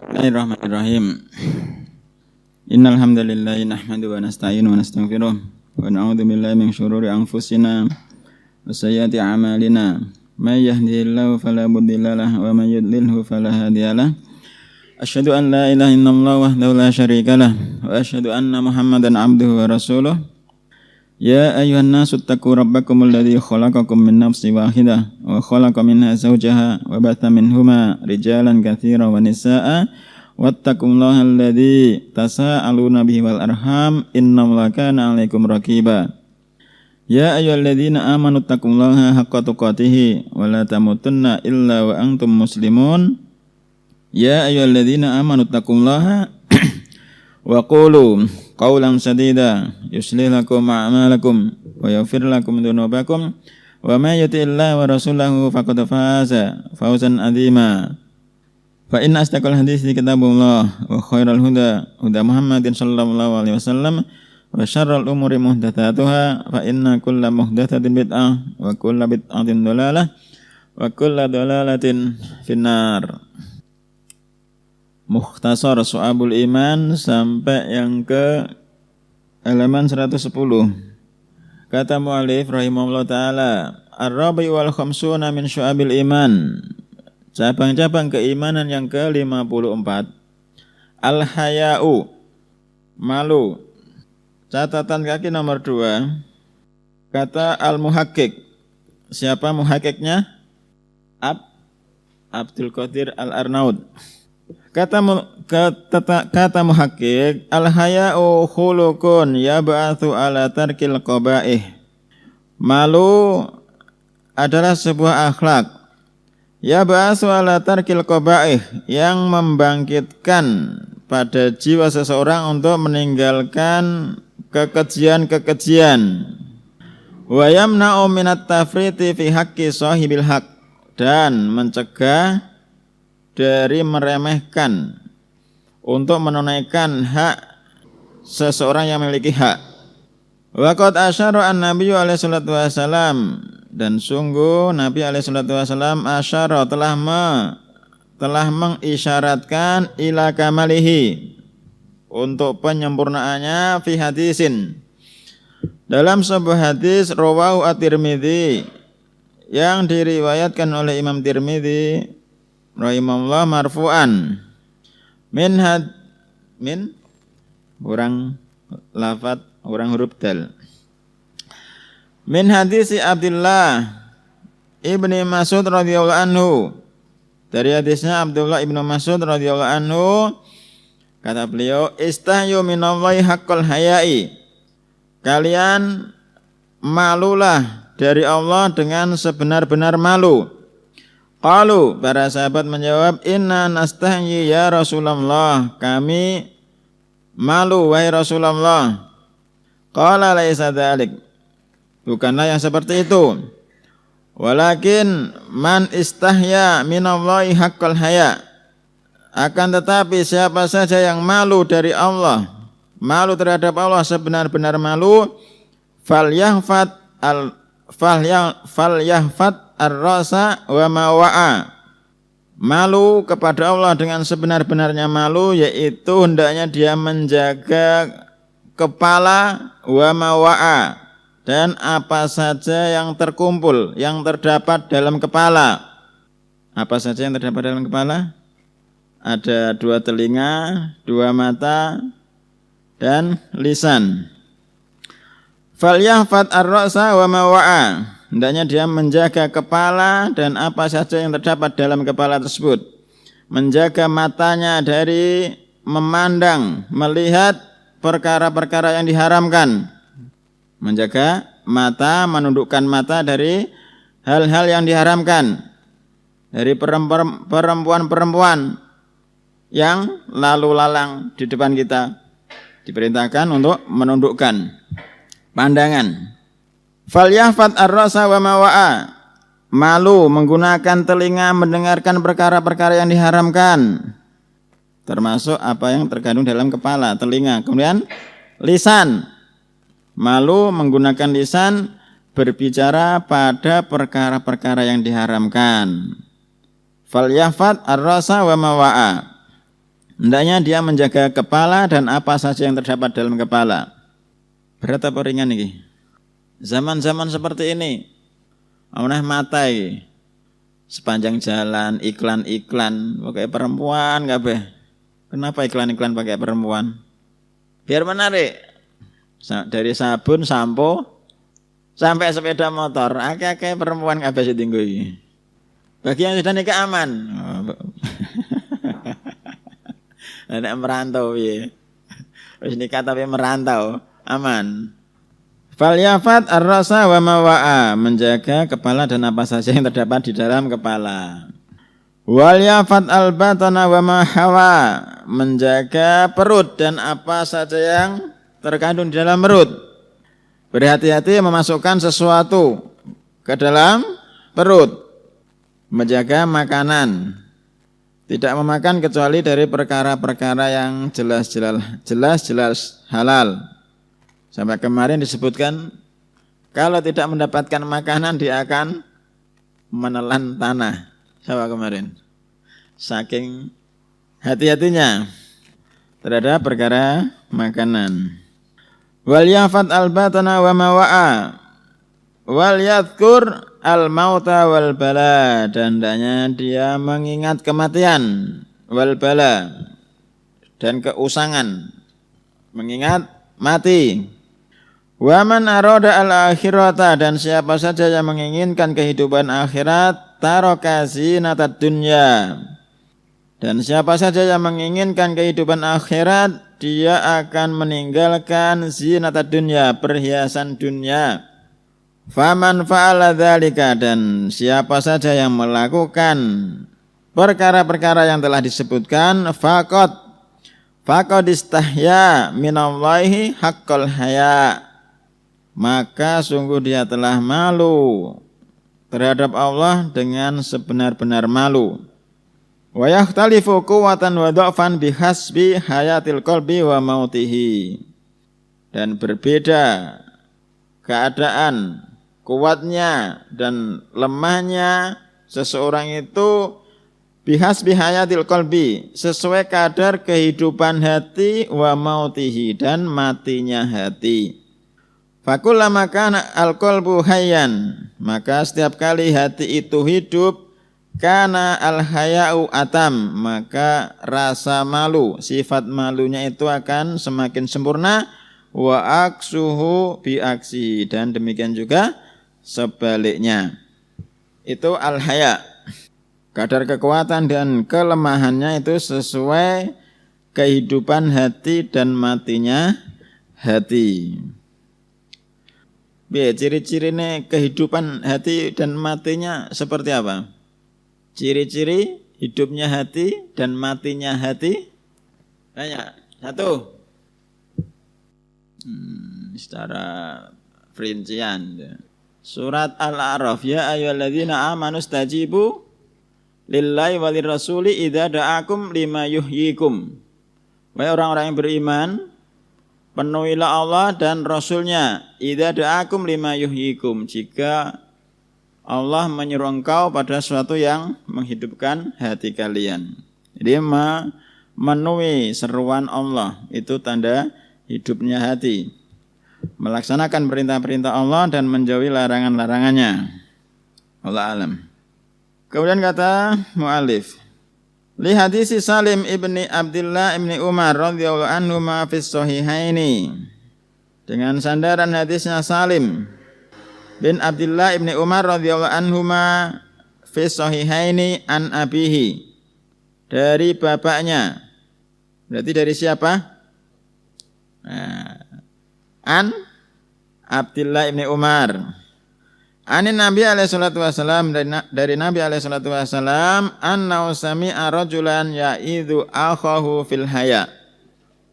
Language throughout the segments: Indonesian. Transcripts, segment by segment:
Bismillahirrahmanirrahim. Innal hamdalillah nahmaduhu wa nasta'inu wa nastaghfiruh wa na'udzu billahi min shururi anfusina wa sayyiati a'malina. May yahdihillahu fala mudilla lahu wa may yudlilhu fala hadiyalah. Asyhadu an la ilaha illallah wahdahu la syarika lah wa asyhadu anna Muhammadan 'abduhu wa rasuluh. Ya ayyuhan nasu ittaqu rabbakumul ladzi khalaqakum min nafsin wahidah wa khalaqa minha zawjaha wa batha minhuma rijalan katsiran wa nisaa'a wattaqullaha alladzi tasaaluna bihi wal arham innallaha kana 'alaikum raqiba. Ya ayyuhalladzina amanu ittaqullaha haqqa tuqatih wa la tamutunna illa wa antum muslimun. Ya ayyuhalladzina amanu ittaqullaha wa qulu qawlan sadida yuslih lakum a'malakum wa yaghfir lakum dhunubakum wa may yuti'illaha wa rasulahu faqad faza fawzan 'azima. Fa inna asdaqal hadits kitabullah wa khairal huda huda Muhammadin sallallahu alaihi wasallam wa syarrul umuri muhdatsatuha fa inna kulla muhdatsatin bid'ah wa kulla bid'atin dhalalah wa kulla dhalalatin finnar. Mukhtasar Syu'abul Iman sampai yang ke halaman 110. Kata mu'allif rahimahullah ta'ala, Ar-Rabi wal khamsuna min Syu'abil Iman. Cabang-cabang keimanan yang ke-54. Al-Haya'u, malu. Catatan kaki nomor 2. Kata Al-Muhakkik. Siapa muhakkiknya? Abdul Qadir Al-Arnaud. Kata muhakkik, al-haya'u khuluqun yab'atsu ala tarkil qaba'ih. Malu adalah sebuah akhlak yab'atsu ala tarkil qaba'ih, yang membangkitkan pada jiwa seseorang untuk meninggalkan kekejian-kekejian. Wa yamna'u minat tafriti fi haqqi sahibil haqq, dan mencegah dari meremehkan untuk menunaikan hak seseorang yang memiliki hak. Waqad asyara an-nabiyyu alaihi salatu wasalam, dan sungguh Nabi alaihi salatu wasalam asyara telah mengisyaratkan ila kamalihi, untuk penyempurnaannya, fi hadisin, dalam sebuah hadis rawahu at-Tirmidzi, yang diriwayatkan oleh Imam Tirmidzi rahimahullah marfu'an min kurang lafat, kurang huruf dal, min hadisi Abdullah ibni Mas'ud radhiyallahu anhu, dari hadisnya Abdullah ibnu Mas'ud radhiyallahu anhu, kata beliau, istahyu minallahi haqqal haya'i, kalian malulah dari Allah dengan sebenar-benar malu. Qalu, para sahabat menjawab, inna nastahyi ya Rasulullah, kami malu wahai Rasulullah. Qala laisa dzalik, bukanlah yang seperti itu. Walakin man istahya minallahi haqqal haya, akan tetapi siapa saja yang malu dari Allah, malu terhadap Allah sebenar-benar malu, falyahfat ar-rasa wa ma wa'a, malu kepada Allah dengan sebenar-benarnya malu, yaitu hendaknya dia menjaga kepala, wa ma wa'a, dan apa saja yang terkumpul, yang terdapat dalam kepala. Apa saja yang terdapat dalam kepala? Ada 2 telinga, 2 mata, dan lisan. Falyahfat ar-ra'sa wa ma wa'a, hendaknya dia menjaga kepala dan apa saja yang terdapat dalam kepala tersebut. Menjaga matanya dari memandang, melihat perkara-perkara yang diharamkan. Menjaga mata, menundukkan mata dari hal-hal yang diharamkan. Dari perempuan-perempuan yang lalu lalang di depan kita, diperintahkan untuk menundukkan pandangan. Falyahfat ar-rasa wa ma wa'a, malu menggunakan telinga mendengarkan perkara-perkara yang diharamkan, termasuk apa yang terkandung dalam kepala, telinga. Kemudian lisan, malu menggunakan lisan berbicara pada perkara-perkara yang diharamkan. Falyahfat ar-rasa wa ma wa'a. Hendaknya dia menjaga kepala dan apa saja yang terdapat dalam kepala. Berat apa ringan ini? Zaman-zaman seperti ini, amunah mata ini. Sepanjang jalan iklan-iklan pakai perempuan kabeh. Kenapa iklan-iklan pakai perempuan? Biar menarik. Dari sabun, sampo sampai sepeda motor, akeh-akeh perempuan kabeh sing tinggu iki. Bagi yang sudah nikah aman. Nek merantau piye? Wis nikah tapi merantau, aman. Falyafat ar-rasa wa mawa'a, menjaga kepala dan apa saja yang terdapat di dalam kepala. Walyafat al-batana wa ma hawa, menjaga perut dan apa saja yang terkandung di dalam perut. Berhati-hati memasukkan sesuatu ke dalam perut. Menjaga makanan. Tidak memakan kecuali dari perkara-perkara yang jelas-jelas halal. Sampai kemarin disebutkan kalau tidak mendapatkan makanan dia akan menelan tanah. Sama kemarin. Saking hati-hatinya terhadap perkara makanan. Wal yafat al-batana wa mawa'a wal yadhkur al-mauta wal bala, dan hendaknya dia mengingat kematian wal bala dan keusangan, mengingat mati. Wa man arada al-akhirata, dan siapa saja yang menginginkan kehidupan akhirat, taraka zinatad dunya, dan siapa saja yang menginginkan kehidupan akhirat, dia akan meninggalkan zinatad dunya, perhiasan dunia. Faman fa'ala dzalika, dan siapa saja yang melakukan perkara-perkara yang telah disebutkan, faqad istahya minallahi haqqal haya, maka sungguh dia telah malu terhadap Allah dengan sebenar-benar malu. Wa yakhtalifu quwwatan wa dha'fan bihasbi hayatil qalbi wa mautihi, dan berbeda keadaan kuatnya dan lemahnya seseorang itu bihasbi hayatil qalbi, sesuai kadar kehidupan hati, wa mautihi, dan matinya hati. Fakullama kana al-qalbu hayyan, maka setiap kali hati itu hidup, kana al-haya'u atam, maka rasa malu, sifat malunya itu akan semakin sempurna, wa aksuhu bi aksi, dan demikian juga sebaliknya. Itu al-haya. Kadar kekuatan dan kelemahannya itu sesuai kehidupan hati dan matinya hati. Ciri-cirinya kehidupan hati dan matinya seperti apa? Ciri-ciri hidupnya hati dan matinya hati? Banyak. Satu. Secara perincian. Surat Al-A'raf, ya ayyuhalladzina amanu stajibu lillahi walir rasuli idza da'akum lima yuhyikum. Wahai orang-orang yang beriman, penuhilah Allah dan Rasulnya idza da'akum lima yuhyikum, jika Allah menyuruh engkau pada sesuatu yang menghidupkan hati kalian. Jadi memenuhi seruan Allah itu tanda hidupnya hati. Melaksanakan perintah-perintah Allah dan menjauhi larangan-larangannya. Allah alam. Kemudian kata mu'alif, li hadisi Salim ibni Abdullah ibni Umar radhiyallahu anhu ma fis sahihaini, dengan sandaran hadisnya Salim bin Abdullah ibni Umar radhiyallahu anhu ma fis sahihaini an abihi, dari bapaknya. Berarti dari siapa? An Abdullah ibni Umar. Anin Nabi alaihi salatu wasalam, dari Nabi alaihi salatu wasalam, annahu sami'a rajulan ya'idhu akhahu fil haya.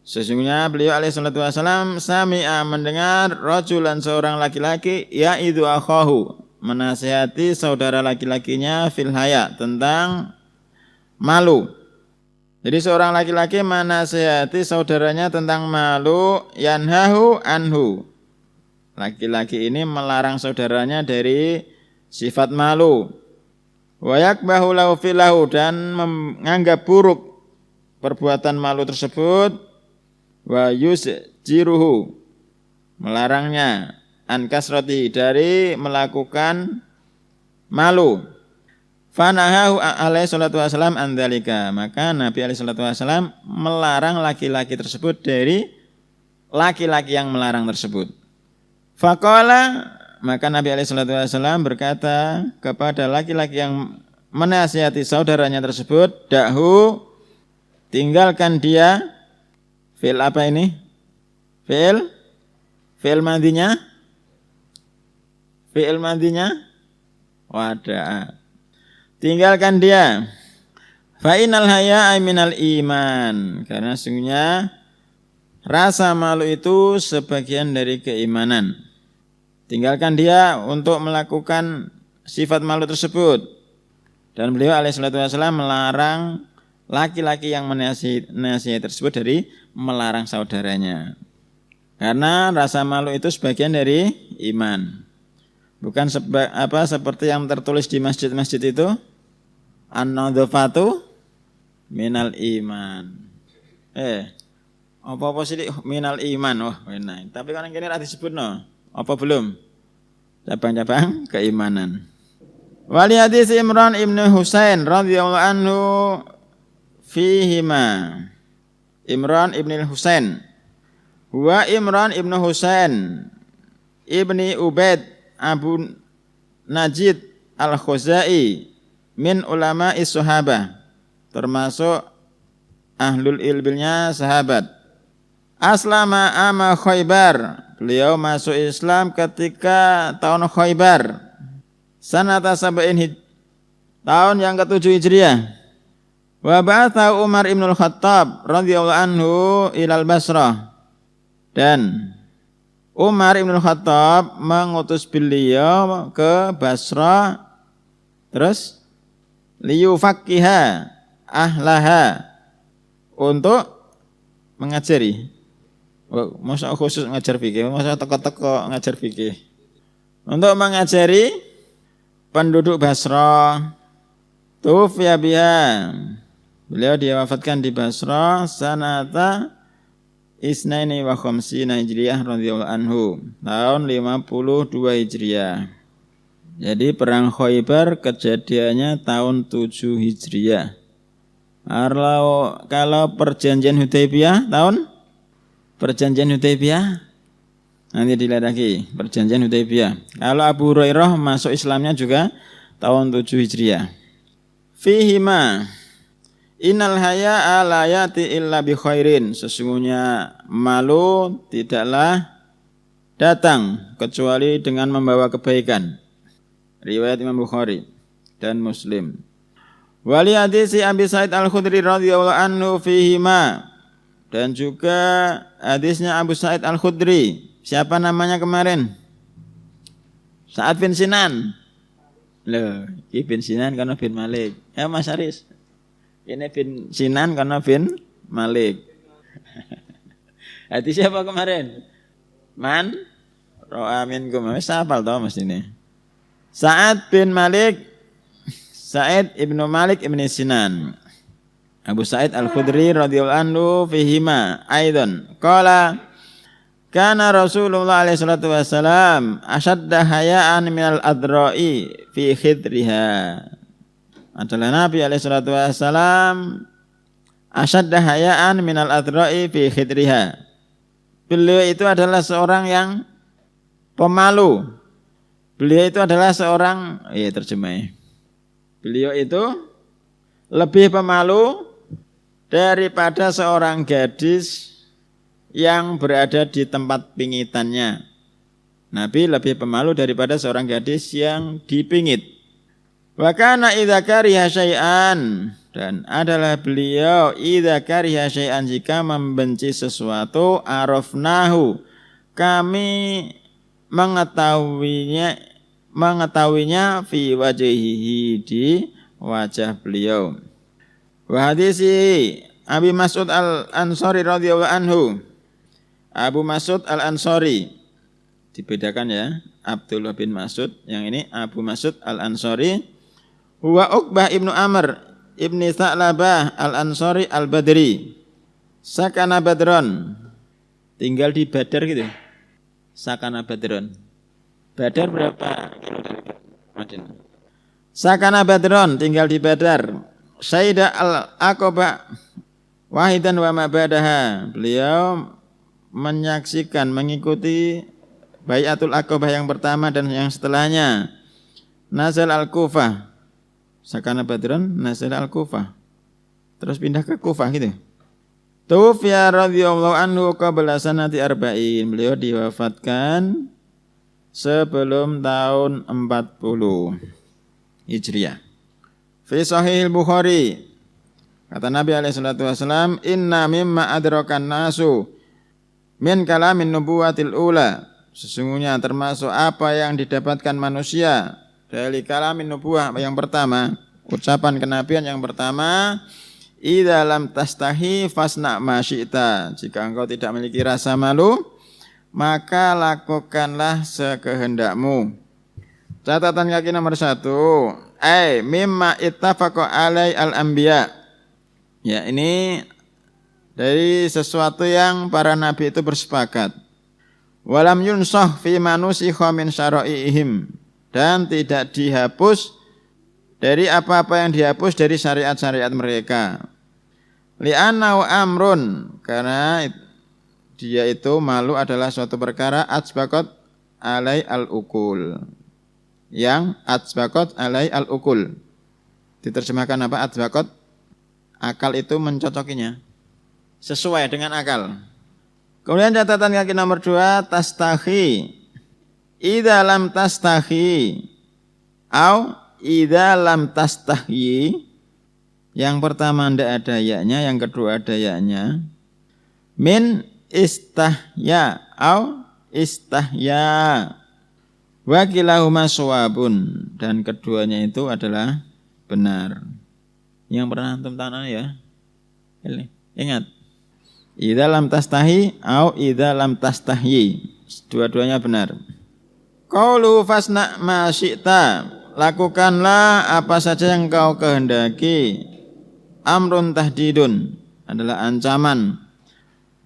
Sesungguhnya beliau alaihi salatu wasalam sami'a, mendengar, rajulan, seorang laki-laki, ya'idhu akhahu, menasihati saudara laki-lakinya, fil haya, tentang malu. Jadi seorang laki-laki menasihati saudaranya tentang malu, yanhahu anhu. Laki-laki ini melarang saudaranya dari sifat malu. Wa yakbahu lahu filahu, dan menganggap buruk perbuatan malu tersebut, wa yusjiruhu, melarangnya, an kasrati, dari melakukan malu. Fanahahu alaihi salatu wasalam an dzalika, maka Nabi alaihi salatu wasalam melarang laki-laki tersebut dari laki-laki yang melarang tersebut. Faqala, maka Nabi alaihi salatu wasalam berkata kepada laki-laki yang menasihati saudaranya tersebut, da'hu, tinggalkan dia. Fi'il apa ini? Fi'il madinya? Fi'il madinya? Wada'a. Tinggalkan dia. Fa innal haya'a minal iman, karena sesungguhnya rasa malu itu sebagian dari keimanan. Tinggalkan dia untuk melakukan sifat malu tersebut. Dan beliau alaihi salatu wasallam melarang laki-laki yang menasihati tersebut dari melarang saudaranya. Karena rasa malu itu sebagian dari iman. Bukan seperti yang tertulis di masjid-masjid itu, an-nadhafatu minal iman. Apa sih minal iman? Oh, benar. Tapi kan kene ra disebutno. Apa belum? Cabang-cabang keimanan. Wali hadis Imran ibnu Husain radhiyallahu anhu fihima. Imran ibnu Husain. Wa Imran ibnu Husain ibni Ubaid Abu Najid al-Khuzai min ulama'i sahabah, termasuk ahlul ilminya sahabat. Aslama ama Khaybar, beliau masuk Islam ketika tahun Khaybar. Sanata sab'in, tahun yang ke-7 Hijriah. Wa ba'atha Umar ibn al-Khattab radhiyallahu anhu ilal Basrah. Dan Umar ibn al-Khattab mengutus beliau ke Basrah, terus liyufaqqiha ahlaha, untuk mengajari. Masa khusus ngajar fikih, masa teko-teko ngajar fikih. Untuk mengajari penduduk Basrah. Tufiya biha, beliau diwafatkan di Basrah sanata isnaini wa khamsina Hijriyah radhiyallahu anhu, tahun 52 Hijriah. Jadi perang Khaybar kejadiannya tahun 7 Hijriah. Kalau perjanjian Hudaybiyah tahun? Perjanjian Hudaybiyah nanti dilihat lagi, perjanjian Hudaybiyah. Kalau Abu Hurairah masuk Islamnya juga tahun 7 Hijriah. Fihima innal haya'a la yati illa bi khairin, sesungguhnya malu tidaklah datang kecuali dengan membawa kebaikan. Riwayat Imam Bukhari dan Muslim. Wali hadis Abi Sa'id Al-Khudri radhiyallahu anhu fihima, dan juga hadisnya Abu Sa'id Al-Khudri. Siapa namanya kemarin? Sa'ad bin Sinan. Loh, ini bin Sinan karena bin Malik. Ya Mas Aris. Ini bin Sinan karena bin Malik. Hadis siapa kemarin? Man ro'a minkum. Wis hafal to Mas ini. Sa'ad bin Malik, Sa'id ibnu Malik ibnu Sinan. Abu Sa'id Al-Khudri radhiyallahu anhu fihima aidan qala kana Rasulullah alaihi salatu wasalam asyadda haya'an minal adra'i fi khidriha. Adalah Nabi alaihi salatu wasalam asyadda haya'an minal adra'i fi khidriha. Beliau itu adalah seorang yang pemalu. Beliau itu adalah seorang, terjemahnya. Beliau itu lebih pemalu daripada seorang gadis yang berada di tempat pingitannya. Nabi lebih pemalu daripada seorang gadis yang dipingit. Wa kana idza kariha syai'an, dan adalah beliau idza kariha syai'an, jika membenci sesuatu, arafnahu, kami mengetahuinya fi wajhihi, di wajah beliau. Wa hadisi Abi Mas'ud Al-Ansari radhiyallahu anhu. Abu Mas'ud Al-Ansari, dibedakan ya, Abdullah bin Mas'ud, yang ini Abu Mas'ud Al-Ansari. Huwa Uqbah ibnu Amr ibni Tha'labah al-Ansari al-Badri. Sakana Badron. Tinggal di Badar gitu. Sakana Badron. Badar berapa kilo dari Madinah? Sakana Badron, tinggal di Badar. Syahida al-Aqabah wahidan wa ma ba'daha. Beliau menyaksikan, mengikuti Bai'atul Aqabah yang pertama dan yang setelahnya. Nazal al-Kufah. Sakana Badron, nazal al-Kufah. Terus pindah ke Kufah gitu. Tufiya radhiyallahu anhu qabla sanati arba'in. Beliau diwafatkan sebelum tahun 40 Hijriah. Fi Sahih Bukhari, kata Nabi alaihi salatu wasallam, inna mimma adrakan nasu min kalamin nubuwatil ula. Sesungguhnya termasuk apa yang didapatkan manusia dari kalamin nubuwah yang pertama, ucapan kenabian yang pertama, idza lam tastahi fasna ma syi'ta. Jika engkau tidak memiliki rasa malu, maka lakukanlah sekehendakmu. Catatan kaki nomor 1, mimma ittafaqa alai al-anbiya. Ya, ini dari sesuatu yang para nabi itu bersepakat. Walam yunsah fi manusikha min syara'iihim, dan tidak dihapus dari apa-apa yang dihapus dari syariat-syariat mereka. Li'annahu amrun, karena dia itu malu adalah suatu perkara atsbaqat alai al-ukul. Yang atsbaqat alai al-ukul. Diterjemahkan apa? Atsbaqat, akal itu mencocokinya. Sesuai dengan akal. Kemudian catatan kaki nomor 2, tastahi. Idza lam tastahi au idza lam tastahyi. Yang pertama tidak ada ya-nya, yang kedua ada ya-nya. Min istahya au istahya. Wa kilahuma shawabun, dan keduanya itu adalah benar. Yang pernah antum tanah ya. Ingat. Idza lam tastahi au idza lam tastahyi. Dua-duanya benar. Qaulu fasna ma syi'ta. Lakukanlah apa saja yang kau kehendaki. Amrun tahdidun adalah ancaman.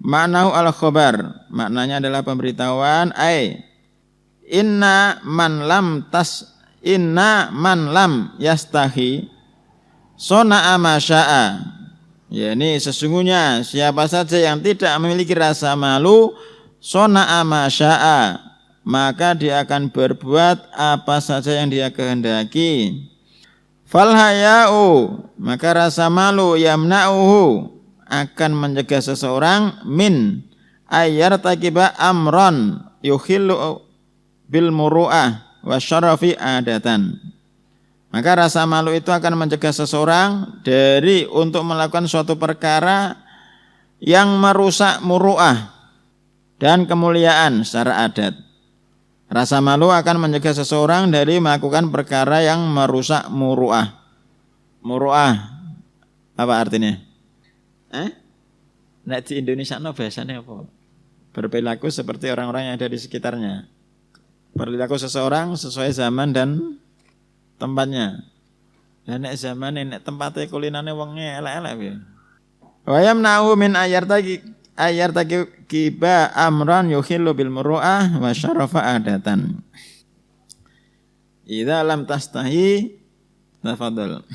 Ma'nahu al-khabar, maknanya adalah pemberitahuan. Inna man lam yastahi sona'a ma sya'a. Ya, ini sesungguhnya siapa saja yang tidak memiliki rasa malu, sona'a ma sya'a, maka dia akan berbuat apa saja yang dia kehendaki. Fal haya'u, maka rasa malu yamna'uhu, akan mencegah seseorang min ayyartakiba amron yukhillu bil muru'ah wa syarafi adatan. Maka rasa malu itu akan mencegah seseorang dari untuk melakukan suatu perkara yang merusak muru'ah dan kemuliaan secara adat. Rasa malu akan mencegah seseorang dari melakukan perkara yang merusak muru'ah. Muru'ah apa artinya? Nek di Indonesia bahasanya apa? Berperilaku seperti orang-orang yang ada di sekitarnya. Perilaku seseorang sesuai zaman dan tempatnya. Dan nek zaman nek tempatnya kulinane wonge elek-elek ya. Wa yamna'u min ayyartaki kiba amran yukhillu bil muru'ah wa syarafa adatan. Idza lam tastahi tafadhal.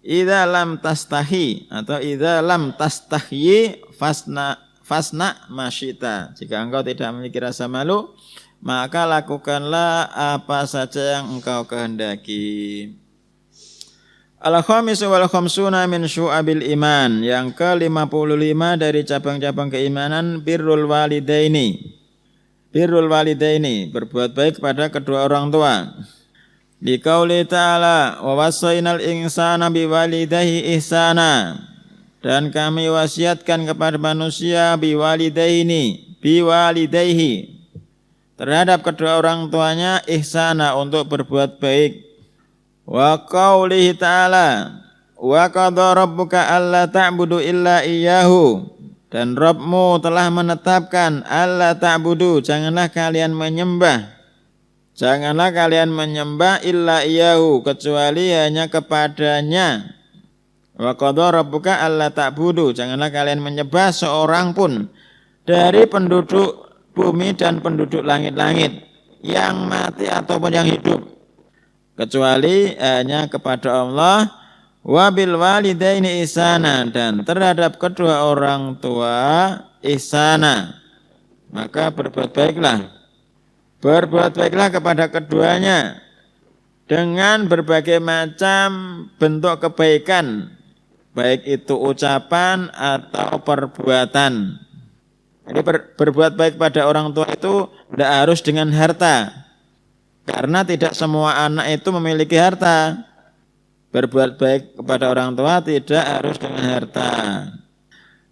Idza lam tastahi atau idza lam tastahyi fasna masyita. Jika engkau tidak memiliki rasa malu, maka lakukanlah apa saja yang engkau kehendaki. Al-khamisu wal khamsuna min syu'abil iman. Yang ke-55 dari cabang-cabang keimanan, birrul walidaini. Birrul walidaini, berbuat baik kepada kedua orang tua. Di qauli ta'ala, wa wassaynal insana biwalidayhi ihsana. Dan kami wasiatkan kepada manusia biwalidayhi, terhadap kedua orang tuanya ihsana, untuk berbuat baik. Wa qaulihi ta'ala, wa qadha rabbuka alla ta'budu illa iyyahu. Dan Rabbmu telah menetapkan alla ta'budu, janganlah kalian menyembah illa iyyahu, kecuali hanya kepadanya. Wa qadha rabbuka alla ta'budu, janganlah kalian menyembah seorang pun dari penduduk bumi dan penduduk langit-langit yang mati ataupun yang hidup, kecuali hanya kepada Allah. Wa bil walidaini ihsana, dan terhadap kedua orang tua ihsana, maka berbuat baiklah kepada keduanya dengan berbagai macam bentuk kebaikan, baik itu ucapan atau perbuatan. Jadi berbuat baik pada orang tua itu tidak harus dengan harta, karena tidak semua anak itu memiliki harta. Berbuat baik kepada orang tua tidak harus dengan harta.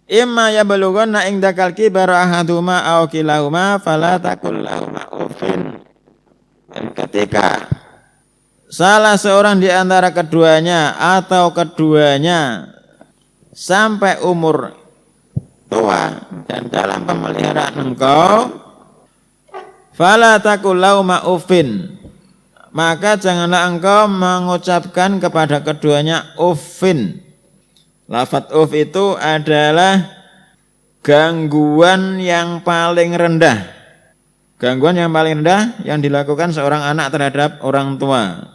Imma yablughanna indakal kibara ahaduhuma aw kilahuma fala taqul lahumā uffin. Dan ketika salah seorang di antara keduanya atau keduanya sampai umur tua dan dalam pemeliharaan engkau, fala taqul lahumā uffin, maka janganlah engkau mengucapkan kepada keduanya uffin. Lafaz uff itu adalah gangguan yang paling rendah. Gangguan yang paling rendah yang dilakukan seorang anak terhadap orang tua.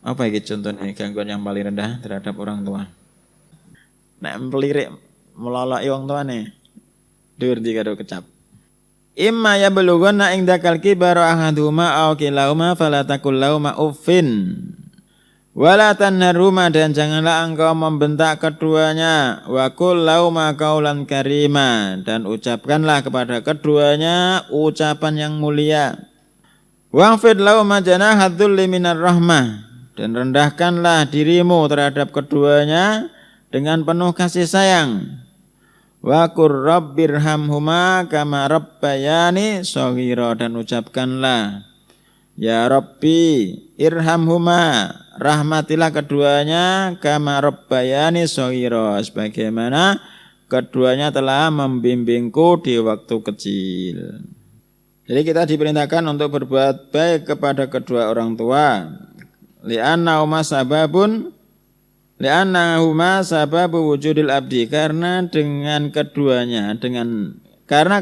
Apa ini contohnya gangguan yang paling rendah terhadap orang tua? Nek melirik meloloki wong tuane. Dur dikado kecap. Imma yablughanna indakal kibara ahaduhuma aw kilahuma fala taqul lahumā uffin wala tanharhuma, dan janganlah engkau membentak keduanya. Wa qul lahumā qawlan karima, dan ucapkanlah kepada keduanya ucapan yang mulia. Waqfid lahumā janāha dzulli minar rahmah, dan rendahkanlah dirimu terhadap keduanya dengan penuh kasih sayang. Wa qur rabbirhamhuma kama rabbayani shaghira, dan ucapkanlah, ya Rabbi irhamhuma, rahmatilah keduanya, kama rabbayani shaghira, sebagaimana keduanya telah membimbingku di waktu kecil. Jadi kita diperintahkan untuk berbuat baik kepada kedua orang tua. Li'annahuma sababu wujudil abdi, karena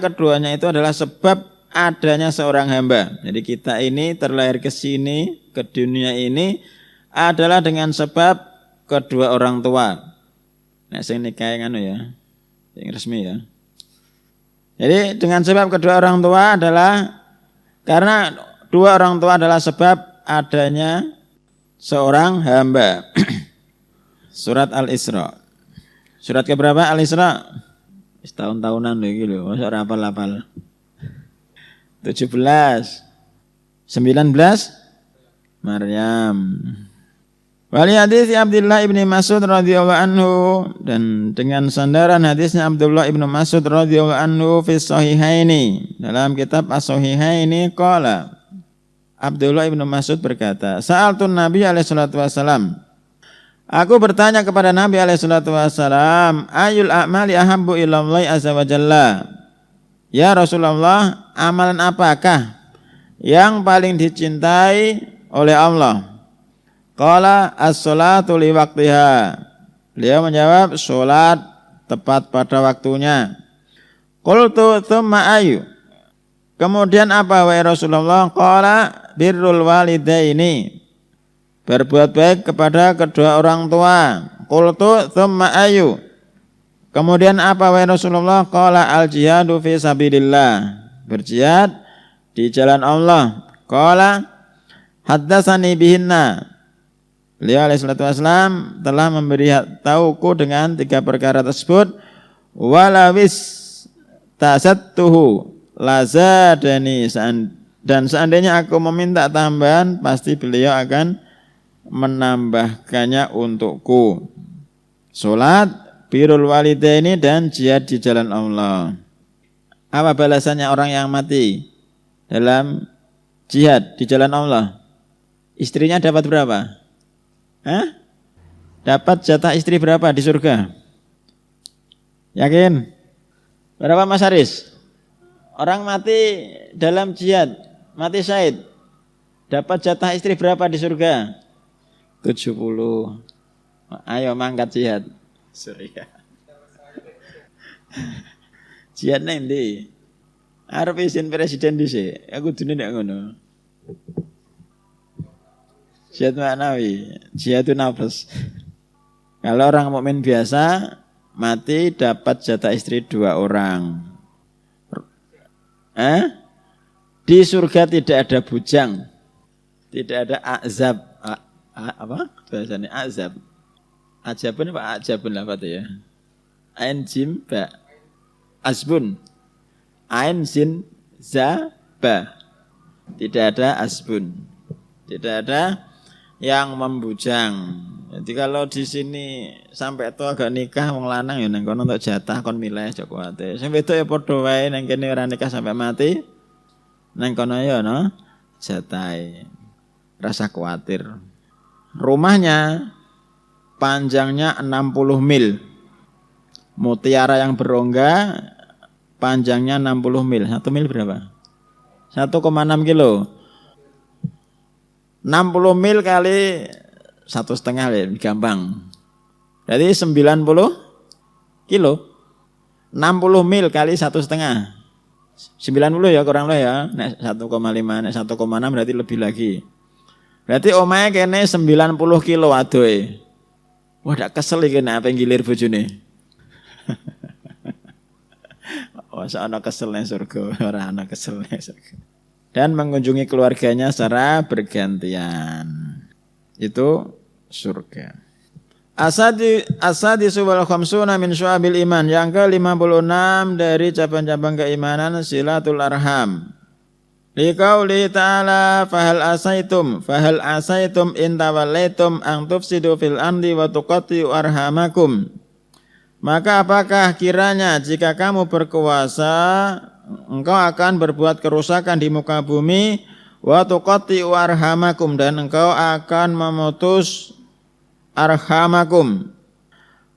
keduanya itu adalah sebab adanya seorang hamba. Jadi kita ini terlahir ke sini, ke dunia ini adalah dengan sebab kedua orang tua. Nah, sing nikah ngono ya. Sing resmi ya. Jadi dengan sebab kedua orang tua adalah karena dua orang tua adalah sebab adanya seorang hamba. Surat Al-Isra. Surat keberapa Al-Isra? Tahun-tahunan lagi lho, masa ora hafal-hafal. 17, 19 Maryam. Wali hadis Abdullah ibni Mas'ud radhiyallahu anhu, dan dengan sandaran hadisnya Abdullah ibnu Mas'ud radhiyallahu anhu fi sahihaini, dalam kitab as-sahihaini, qala, Abdullah ibnu Mas'ud berkata, sa'altun Nabi alaihi salatu wasalam, aku bertanya kepada Nabi alaihi salatu wasalam, ayul a'mali ahabbu ilallahi azza wa jalla. Ya Rasulullah, amalan apakah yang paling dicintai oleh Allah? Qala as-sholatu li waqtiha. Beliau menjawab, salat tepat pada waktunya. Qultu tsumma ayu. Kemudian apa wahai Rasulullah? Qala birrul walidaini. Berbuat baik kepada kedua orang tua. Qultu tsumma ayu. Kemudian apa wahai Rasulullah? Qala al-jihadu fi sabilillah. Berjihad di jalan Allah. Qala haddatsani bihinna. Beliau alaihi salatu wasallam telah memberi tauku dengan 3 perkara tersebut. Walawis tasattuhu lazadani, dan seandainya aku meminta tambahan pasti beliau akan menambahkannya untukku. Salat, birrul walidaini, dan jihad di jalan Allah. Apa balasannya orang yang mati dalam jihad di jalan Allah? Istrinya dapat berapa? Dapat jatah istri berapa di surga? Yakin? Berapa Mas Haris? Orang mati dalam jihad, mati syahid, dapat jatah istri berapa di surga? 70. Ayo mangkat jihad. Surya. Jihad nang ndi? Arep izin presiden dhisik. Aku dene nek ngono. Jihad maknawi, jihadun nafs. Kalau orang mukmin biasa mati dapat jatah istri 2 orang. Di surga tidak ada bujang. Tidak ada azab. Apa? Bahasanya azab. Ajabun apa ajabun lah Pak ya. Ain jim ba. Asbun. Ain sin za ba. Tidak ada asbun. Tidak ada yang membujang. Jadi kalau di sini sampai tua gak nikah wong lanang ya nang kono untuk jatah kon milih aja kuwate. Sing wedok ya padha wae nang kene ora nikah sampai mati. Nang kono ya no jatahe. Rasa khawatir. Rumahnya panjangnya 60 mil. Mutiara yang berongga panjangnya 60 mil. 1 mil berapa? 1,6 kilo. 60 mil kali 1,5 ya, gampang. Jadi 90 kilo. 60 mil kali 1,5. 90 ya kurang lah ya. Nek 1,5, nek 1,6 berarti lebih lagi. Berarti omahe kene 90 kilo adoe. Wah dak kesel iki nek ape ngilir bojone. Oh, ana keselnya surga, ora ana keselnya surga. Dan mengunjungi keluarganya secara bergantian. Itu surga. Asadisu wal khamsuna min syu'abil iman. Yang ke-56 dari cabang-cabang keimanan silatul arham. Liqauli ta'ala fahal asaitum in tawallaitum an tufsidu fil ardi wa tuqatti'u arhamakum. Maka apakah kiranya jika kamu berkuasa engkau akan berbuat kerusakan di muka bumi wa tuqatti'u arhamakum dan engkau akan memutus arhamakum.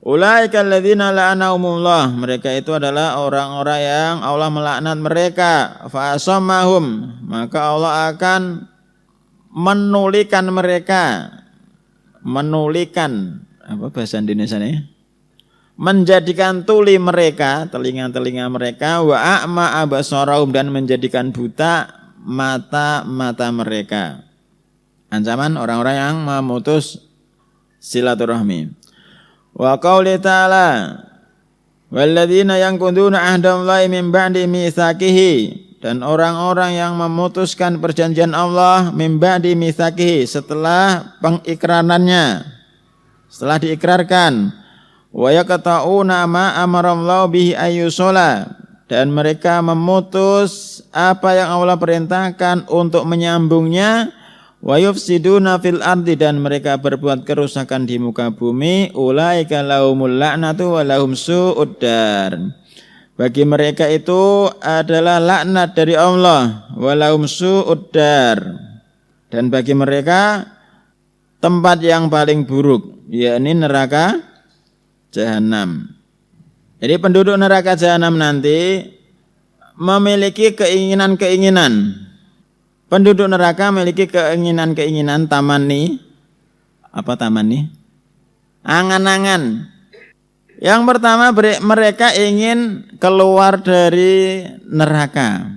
Ulaika alladzina la'anahumullah, mereka itu adalah orang-orang yang Allah melaknat mereka. Fa asammahum, maka Allah akan menulikan mereka. Menulikan, apa bahasa Indonesianya? Menjadikan tuli mereka, telinga-telinga mereka, wa a'ma absarahum, dan menjadikan buta mata-mata mereka. Ancaman orang-orang yang memutus silaturahmi. Wa qauli ta'ala walladzina yanquduna ahdallahi min ba'di mitsaqihi, dan orang-orang yang memutuskan perjanjian Allah min ba'di mitsaqihi, setelah pengikrarannya, setelah diikrarkan. Wa yaqta'una ma amarallahu bihi ayyusala, dan mereka memutus apa yang Allah perintahkan untuk menyambungnya. Wa yufsiduna fil ardi, dan mereka berbuat kerusakan di muka bumi. Ulaika lahumul la'natu wa lahum su'ud dar, bagi mereka itu adalah laknat dari Allah. Wa lahum su'ud dar, dan bagi mereka tempat yang paling buruk, yakni neraka jahanam. Jadi penduduk neraka jahanam nanti memiliki keinginan-keinginan. Penduduk neraka memiliki keinginan-keinginan tamani. Apa tamani? Angan-angan. Yang pertama mereka ingin keluar dari neraka.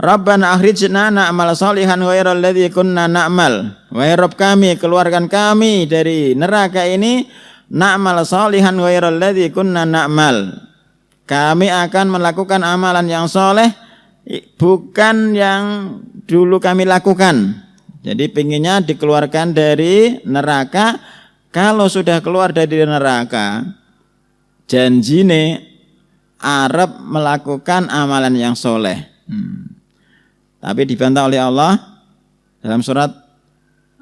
Rabbana akhrijna na'mal shalihan ghairal ladzi kunna na'mal. Wahai Rabb kami, keluarkan kami dari neraka ini. Na'mal shalihan ghairal ladzi kunna na'mal. Kami akan melakukan amalan yang soleh, bukan yang dulu kami lakukan. Jadi pinginnya dikeluarkan dari neraka. Kalau sudah keluar dari neraka, janjine arep melakukan amalan yang soleh. Tapi dibantah oleh Allah dalam surat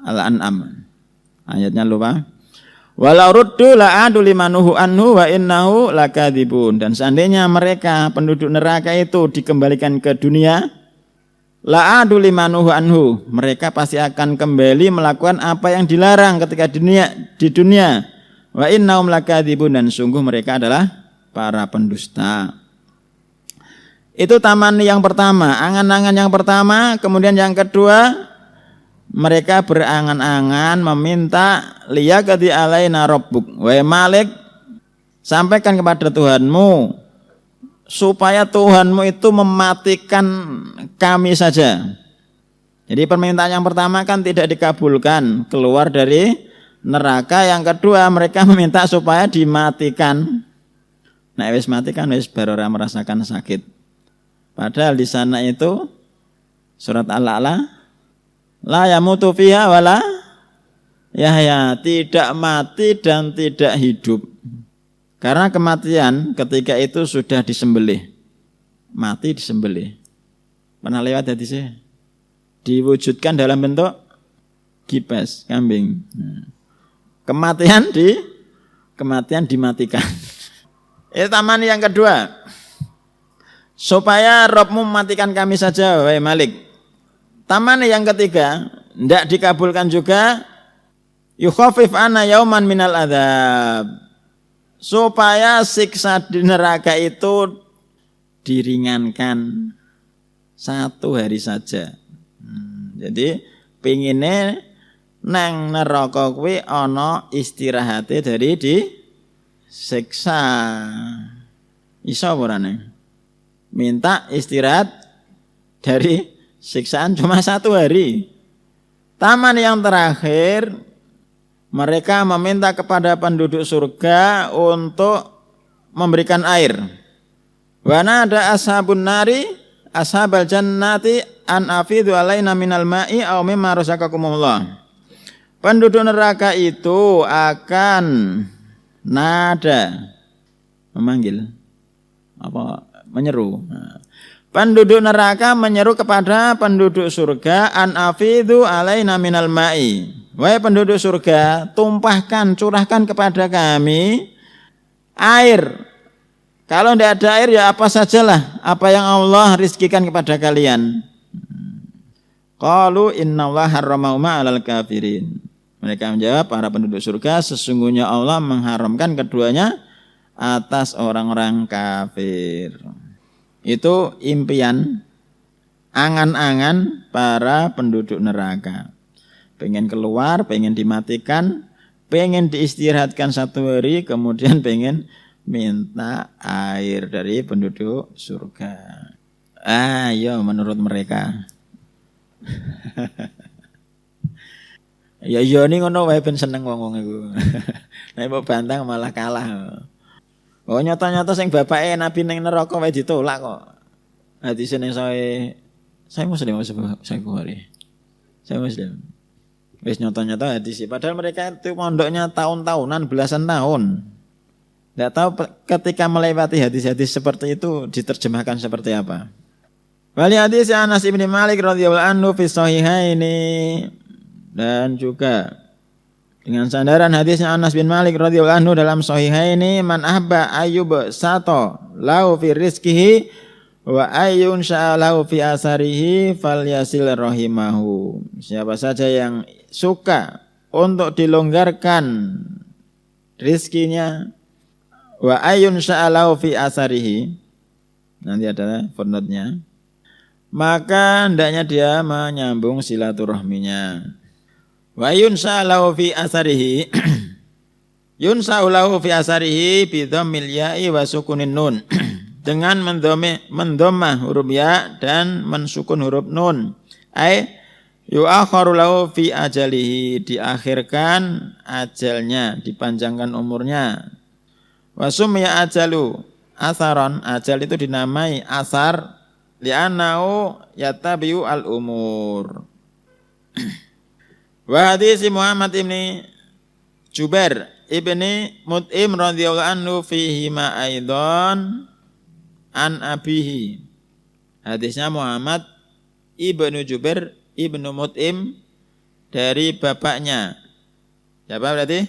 Al-An'am. Ayatnya lupa. Walau ruddu la'adu limanuhu anhu wa innahu lakadzibun. Dan seandainya mereka penduduk neraka itu dikembalikan ke dunia, la'adu limanuhu anhu, mereka pasti akan kembali melakukan apa yang dilarang ketika di dunia. Wa innahum lakadzibun, dan sungguh mereka adalah para pendusta. Itu taman yang pertama, angan-angan yang pertama. Kemudian yang kedua, mereka berangan-angan meminta liyaqdi alaina rabbuk, wahai Malik, sampaikan kepada Tuhanmu supaya Tuhanmu itu mematikan kami saja. Jadi permintaan yang pertama kan tidak dikabulkan, keluar dari neraka. Yang kedua mereka meminta supaya dimatikan. Nah wis matikan wis baru merasakan sakit. Padahal di sana itu surat Al-A'la, la yamutu fiha wala yahya, tidak mati dan tidak hidup. Karena kematian ketika itu sudah disembelih. Mati disembelih. Pernah lewat hadisnya? Diwujudkan dalam bentuk kipes, kambing. Kematian dimatikan. Itu taman yang kedua. Supaya Rabbmu mematikan kami saja, wahai Malik. Taman yang ketiga, tidak dikabulkan juga. Yukhafif ana yauman minal adzab. Supaya siksa di neraka itu diringankan 1 hari saja. Jadi pingine nang neraka kuwi ana istirahate dari disiksa. Iso ora neng? Minta istirahat dari siksaan cuma 1 hari. Taman yang terakhir, mereka meminta kepada penduduk surga untuk memberikan air. Wa nada ashabun nari ashabal jannati an afidhu alaina minal ma'i aw mimma razaqakumullah. Penduduk neraka itu akan nada memanggil apa menyeru. Penduduk neraka menyeru kepada penduduk surga an afidhu alaina minal ma'i. Wahai penduduk surga, tumpahkan, curahkan kepada kami air. Kalau tidak ada air ya apa sajalah apa yang Allah rizkikan kepada kalian. Qalu innallaha harramahuma 'alal kafirin. Mereka menjawab, para penduduk surga, sesungguhnya Allah mengharamkan keduanya atas orang-orang kafir. Itu impian, angan-angan para penduduk neraka. Pengen keluar, pengen dimatikan, pengen diistirahatkan 1 hari, kemudian pengen minta air dari penduduk surga. Ayo menurut mereka. Ya ini ngono wae ben seneng wong-wong iku. Nek mbok bantang malah kalah. Oh nyata-nyata sing bapake Nabi ning neraka wae ditolak kok. Hadis ning saya Muslim saya Bukhari. Saya Muslim. Wis nyata-nyata hadis. Padahal mereka itu mondoknya tahun-tahunan, belasan tahun. Tidak tahu ketika melewati hadis-hadis seperti itu diterjemahkan seperti apa. Wali hadis Anas bin Malik radhiyallahu anhu fi sahihaini, dan juga dengan sandaran hadisnya Anas bin Malik radhiyallahu anhu dalam sahihaini, man ahba ayyub sato lahu fi rizqihi wa ayyun sya'alahu fi asarihi falyasil rahimahu. Siapa saja yang suka untuk dilonggarkan rizkinya, wa ayyun sya'alahu fi asarihi, nanti ada footnote-nya, maka hendaknya dia menyambung silaturahminya. Wa ayyun sya'alahu fi asarihi yunsa'ulahu fi asarihi bi dhammil ya'i wa sukunin nun dengan mendomah huruf ya dan mensukun huruf nun. Yu'akharu lahu fi ajalihi, diakhirkan ajalnya, dipanjangkan umurnya. Wasumya ajalu asaron, ajal itu dinamai asar li'annahu yatabi'u al-umur. Wa hadis Muhammad ibni Jubair ibni Mut'im radhiyallahu anhu fihi ma aidan an abihi. Hadisnya Muhammad ibnu Jubair ibnu Mut'im dari bapaknya. Siapa berarti?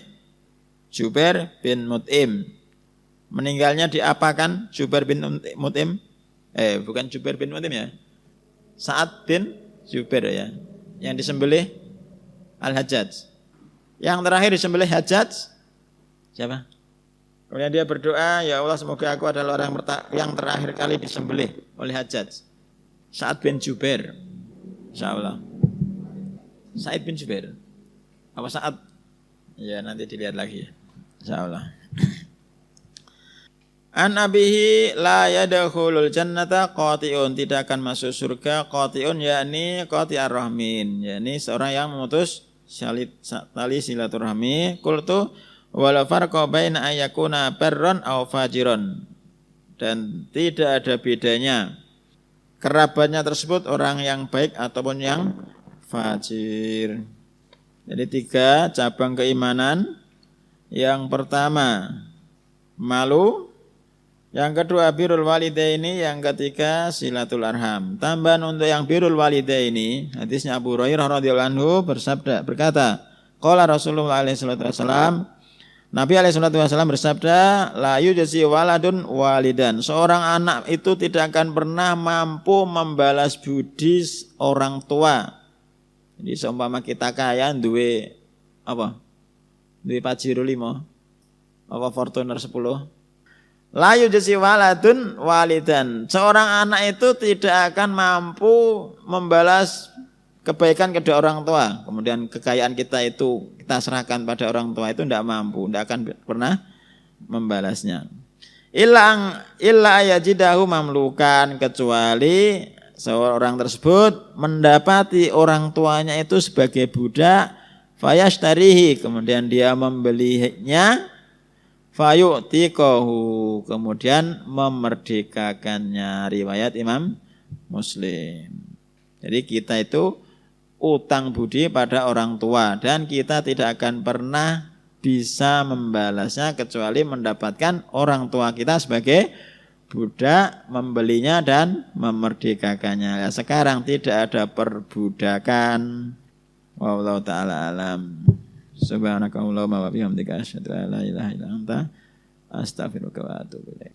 Jubair bin Mut'im. Meninggalnya diapakan Jubair bin Mut'im? Bukan Jubair bin Mut'im ya. Sa'ad bin Jubair ya. Yang disembelih Al-Hajjaj. Yang terakhir disembelih Hajjaj siapa? Kemudian dia berdoa, ya Allah semoga aku adalah orang yang terakhir kali disembelih oleh Hajjaj. Sa'ad bin Jubair. Insyaallah. Sa'id bin Jubair. Apa Sa'ad? Ya nanti dilihat lagi. Insyaallah. An abihi la yadkhulul jannata qati'un, tidak akan masuk surga qati'un, yakni qati'ar rahmin, yakni seorang yang memutus tali silaturahmi. Qultu wala farqa baina ayyakuna barran aw fajiron, dan tidak ada bedanya kerabatnya tersebut orang yang baik ataupun yang fajir. Jadi 3 cabang keimanan. Yang pertama malu, yang kedua birrul walidaini, yang ketiga silatul arham. Tambahan untuk yang birrul walidaini, hadisnya Abu Hurairah radhiyallahu anhu berkata, qala Rasulullah alaihi salatu wasallam, Nabi alaihi salatu wasallam bersabda, la yujzi waladun walidan, seorang anak itu tidak akan pernah mampu membalas budi orang tua. Jadi seumpama kita kaya duwe apa? Duwe Pajero 5 apa Fortuner 10. La yujzi waladun walidan, seorang anak itu tidak akan mampu membalas kebaikan kedua orang tua. Kemudian kekayaan kita itu kita serahkan pada orang tua, itu tidak mampu, tidak akan pernah membalasnya. Illa yajidahu mamlukan, kecuali seorang tersebut mendapati orang tuanya itu sebagai budak, fayashtarihi, kemudian dia membelinya, fayu'tiqahu, kemudian memerdekakannya. Riwayat Imam Muslim. Jadi kita itu utang budi pada orang tua dan kita tidak akan pernah bisa membalasnya kecuali mendapatkan orang tua kita sebagai budak, membelinya dan memerdekakannya. Ya, sekarang tidak ada perbudakan. Wallahu ta'ala alam. Subhanakallahumma wa bihamdika asyhadu an la ilaha illa anta astaghfiruka wa atubu ilaik.